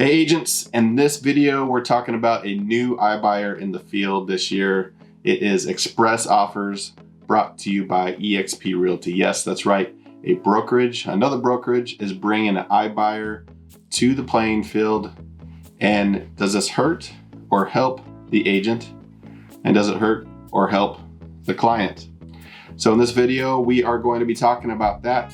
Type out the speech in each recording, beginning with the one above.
Hey agents, in this video we're talking about a new iBuyer in the field this year. It is Express Offers, brought to you by EXP Realty. Yes, that's right. A brokerage, another brokerage is bringing an iBuyer to the playing field. And does this hurt or help the agent? And does it hurt or help the client? So in this video, we are going to be talking about that,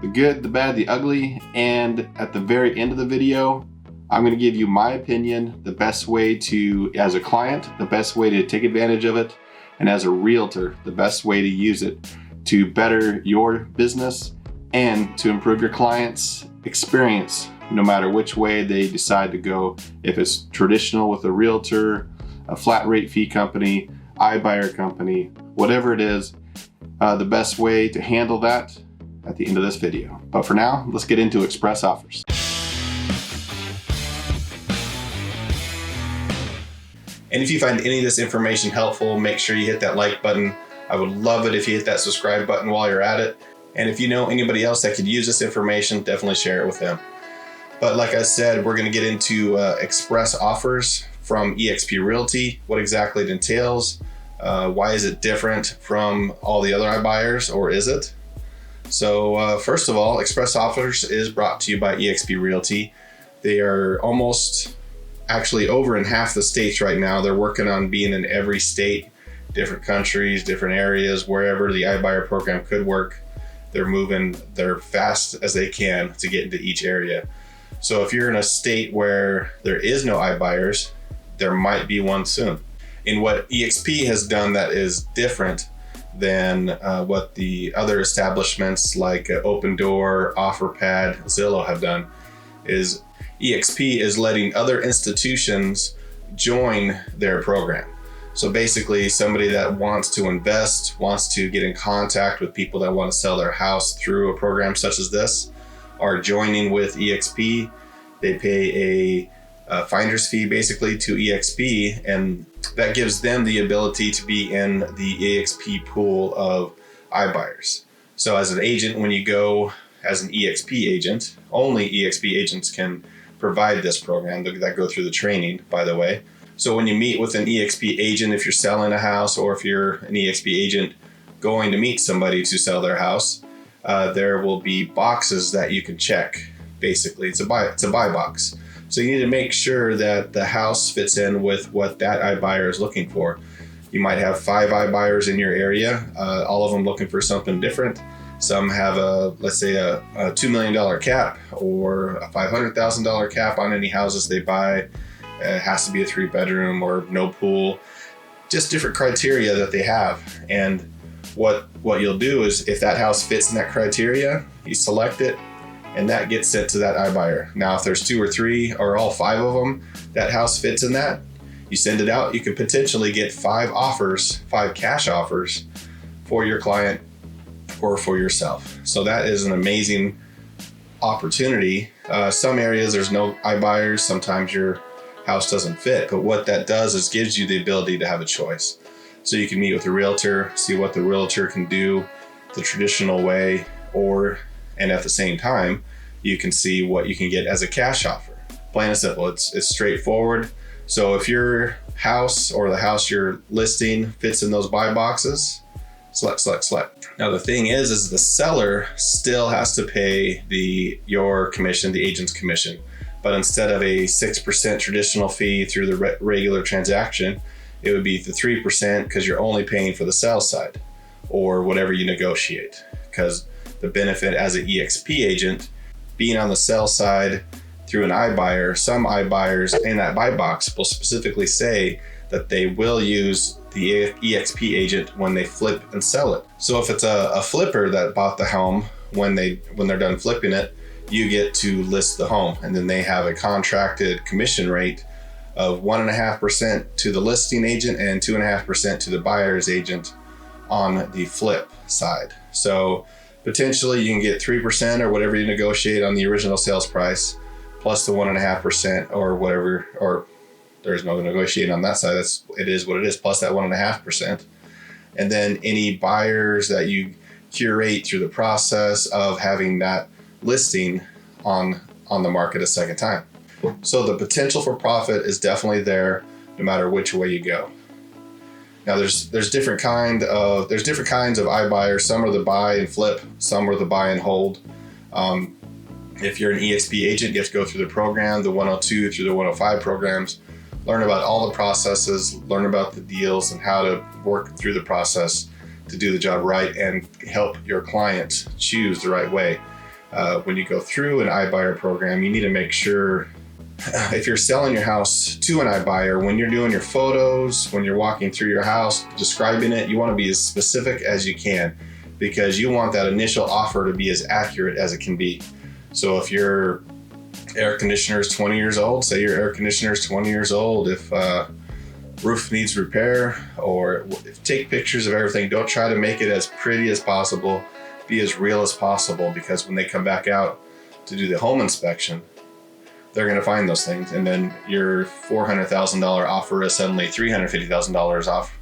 the good, the bad, the ugly, and at the very end of the video, I'm going to give you my opinion, the best way to, as a client, the best way to take advantage of it, and as a realtor, the best way to use it to better your business and to improve your client's experience, no matter which way they decide to go. If it's traditional with a realtor, a flat rate fee company, iBuyer company, whatever it is, the best way to handle that at the end of this video. But for now, let's get into Express Offers. And if you find any of this information helpful, make sure you hit that like button. I would love it if you hit that subscribe button while you're at it. And if you know anybody else that could use this information, definitely share it with them. But like I said, we're going to get into Express Offers from EXP Realty, what exactly it entails, why is it different from all the other iBuyers, or is it? So first of all, Express Offers is brought to you by EXP Realty. They are actually over in half the states right now. They're working on being in every state, different countries, different areas, wherever the iBuyer program could work. They're fast as they can to get into each area. So if you're in a state where there is no iBuyers, there might be one soon. And what EXP has done that is different than what the other establishments like Open Door, OfferPad, Zillow have done is EXP is letting other institutions join their program. So basically somebody that wants to invest, wants to get in contact with people that want to sell their house through a program such as this, are joining with EXP. They pay a finder's fee basically to EXP, and that gives them the ability to be in the EXP pool of iBuyers. So as an agent, when you go as an EXP agent, only EXP agents can provide this program that go through the training, by the way. So when you meet with an EXP agent, if you're selling a house or if you're an EXP agent going to meet somebody to sell their house, there will be boxes that you can check. Basically, it's a buy box. So you need to make sure that the house fits in with what that iBuyer is looking for. You might have 5 iBuyers in your area, all of them looking for something different. Some have let's say a $2 million cap or a $500,000 cap on any houses they buy. It has to be a 3-bedroom or no pool, just different criteria that they have. And what you'll do is if that house fits in that criteria, you select it and that gets sent to that iBuyer. Now, if there's 2 or 3 or all 5 of them, that house fits in that, you send it out, you could potentially get 5 offers, 5 cash offers for your client or for yourself. So that is an amazing opportunity. Some areas there's no iBuyers, sometimes your house doesn't fit, but what that does is gives you the ability to have a choice. So you can meet with a realtor, see what the realtor can do the traditional way, and at the same time, you can see what you can get as a cash offer. Plain and simple, it's straightforward. So if your house or the house you're listing fits in those buy boxes, select. Now the thing is the seller still has to pay your commission, the agent's commission. But instead of a 6% traditional fee through the regular transaction, it would be the 3% because you're only paying for the sales side or whatever you negotiate. Because the benefit as an EXP agent, being on the sell side through an iBuyer, some iBuyers in that buy box will specifically say that they will use the EXP agent when they flip and sell it. So if it's a flipper that bought the home, when they're done flipping it, you get to list the home, and then they have a contracted commission rate of 1.5% to the listing agent and 2.5% to the buyer's agent on the flip side. So potentially you can get 3% or whatever you negotiate on the original sales price, plus the 1.5% or whatever, or there's no negotiating on that side. It is what it is, plus that 1.5%. And then any buyers that you curate through the process of having that listing on the market a second time. So the potential for profit is definitely there no matter which way you go. Now there's different kinds of iBuyers. Some are the buy and flip, some are the buy and hold. If you're an EXP agent, you have to go through the program, the 102 through the 105 programs, learn about all the processes, learn about the deals and how to work through the process to do the job right and help your client choose the right way. When you go through an iBuyer program, you need to make sure if you're selling your house to an iBuyer, when you're doing your photos, when you're walking through your house, describing it, you want to be as specific as you can because you want that initial offer to be as accurate as it can be. So if your air conditioner is 20 years old, say your air conditioner is 20 years old. If roof needs repair, or take pictures of everything. Don't try to make it as pretty as possible. Be as real as possible, because when they come back out to do the home inspection, they're going to find those things. And then your $400,000 offer is suddenly $350,000 off,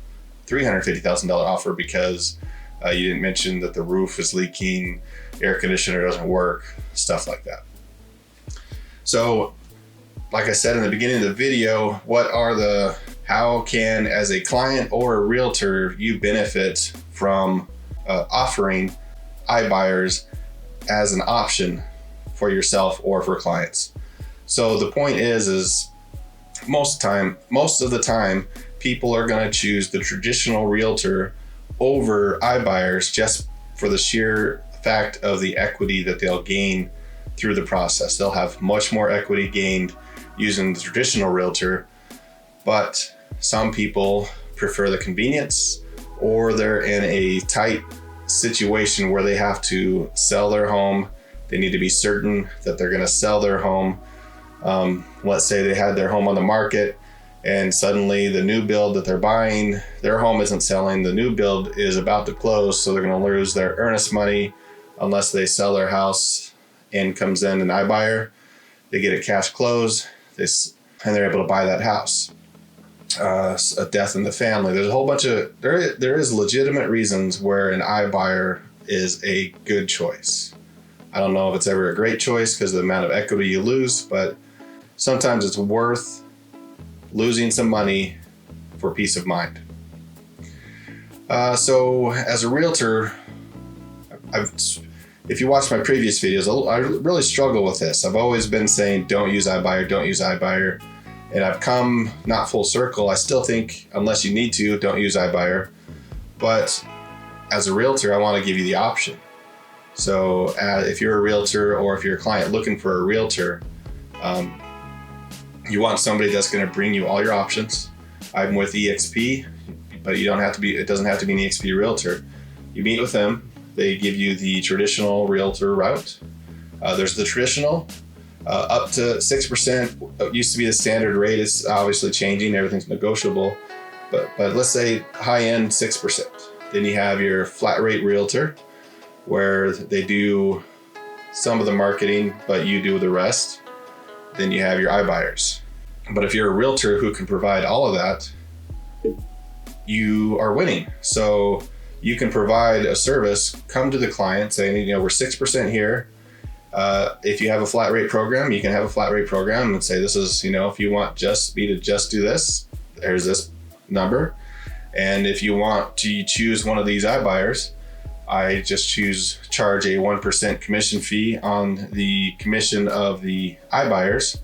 $350,000 offer because you didn't mention that the roof is leaking, air conditioner doesn't work, stuff like that. So, like I said in the beginning of the video, how can, as a client or a realtor, you benefit from offering iBuyers as an option for yourself or for clients? So the point is most of the time, people are going to choose the traditional realtor over iBuyers just for the sheer fact of the equity that they'll gain through the process. They'll have much more equity gained using the traditional realtor, but some people prefer the convenience, or they're in a tight situation where they have to sell their home. They need to be certain that they're going to sell their home. Let's say they had their home on the market and suddenly the new build that they're buying, their home isn't selling, the new build is about to close, so they're going to lose their earnest money unless they sell their house and comes in an iBuyer. They get a cash close, and they're able to buy that house. A death in the family. There's a whole bunch of, there is legitimate reasons where an iBuyer is a good choice. I don't know if it's ever a great choice because of the amount of equity you lose, but sometimes it's worth losing some money for peace of mind. So as a realtor, if you watch my previous videos, I really struggle with this. I've always been saying, don't use iBuyer, don't use iBuyer. And I've come not full circle. I still think unless you need to, don't use iBuyer. But as a realtor, I want to give you the option. So if you're a realtor or if you're a client looking for a realtor, you want somebody that's going to bring you all your options. I'm with EXP, but it doesn't have to be an EXP realtor. You meet with them. They give you the traditional realtor route. There's the traditional. Up to 6% used to be the standard rate. It's obviously changing. Everything's negotiable. But let's say high-end 6%. Then you have your flat rate realtor, where they do some of the marketing, but you do the rest. Then you have your iBuyers. But if you're a realtor who can provide all of that, you are winning. So you can provide a service, come to the client saying, we're 6% here. If you have a flat rate program, you can have a flat rate program and say, this is, if you want me to just do this, there's this number. And if you want to choose one of these iBuyers, I just charge a 1% commission fee on the commission of the iBuyers.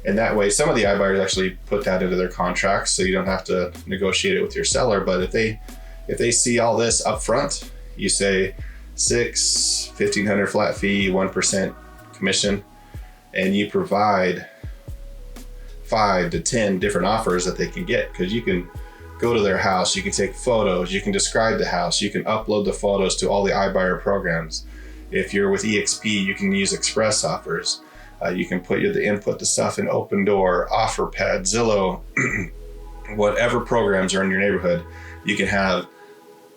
And that way, some of the iBuyers actually put that into their contracts, so you don't have to negotiate it with your seller. But if they see all this up front, you say $1,500 flat fee, 1% commission, and you provide 5 to 10 different offers that they can get, because you can go to their house, you can take photos, you can describe the house, you can upload the photos to all the iBuyer programs. If you're with EXP, you can use express offers. You can put the input the stuff in Open Door, OfferPad, Zillow, whatever programs are in your neighborhood. You can have,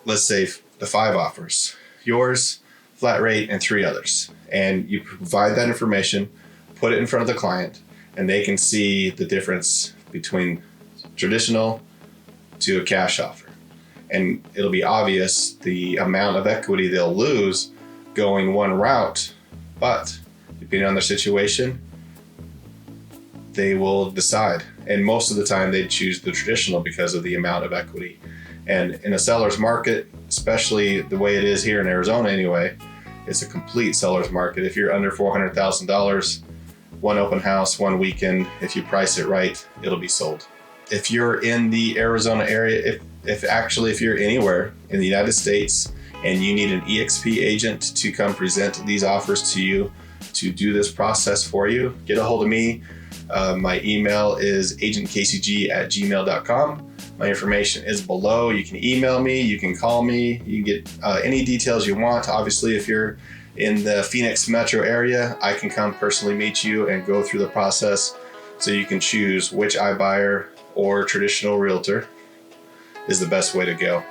let's say, the 5 offers, yours, flat rate, and 3 others. And you provide that information, put it in front of the client, and they can see the difference between traditional to a cash offer. And it'll be obvious the amount of equity they'll lose going one route, but depending on their situation, they will decide. And most of the time they choose the traditional because of the amount of equity. And in a seller's market, especially the way it is here in Arizona anyway, it's a complete seller's market. If you're under $400,000, one open house, one weekend, if you price it right, it'll be sold. If you're in the Arizona area, if you're anywhere in the United States and you need an EXP agent to come present these offers to you, to do this process for you, get a hold of me. My email is agentkcg@gmail.com. My information is below. You can email me, you can call me, you can get any details you want. Obviously, if you're in the Phoenix metro area, I can come personally meet you and go through the process so you can choose which iBuyer or traditional realtor is the best way to go.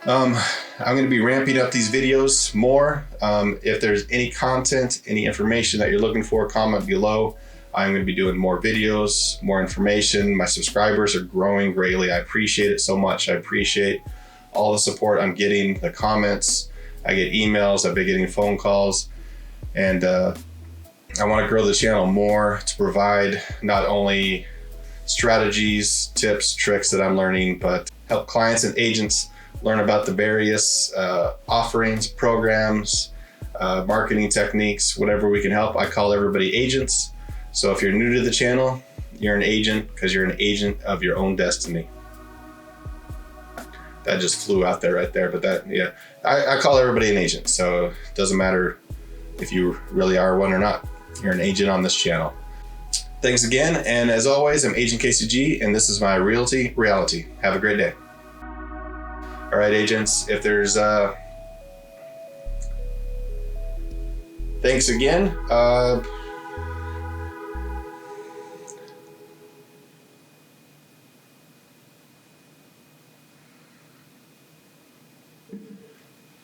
I'm going to be ramping up these videos more. If there's any content, any information that you're looking for, comment below. I'm going to be doing more videos, more information. My subscribers are growing greatly. I appreciate it so much. I appreciate all the support I'm getting, the comments. I get emails, I've been getting phone calls, and I want to grow the channel more to provide not only strategies, tips, tricks that I'm learning, but help clients and agents learn about the various offerings, programs, marketing techniques, whatever we can help. I call everybody agents. So if you're new to the channel, you're an agent because you're an agent of your own destiny. That just flew out there right there, but I call everybody an agent. So it doesn't matter if you really are one or not. You're an agent on this channel. Thanks again. And as always, I'm Agent KCG, and this is my Realty Reality. Have a great day. All right, agents, if there's, thanks again.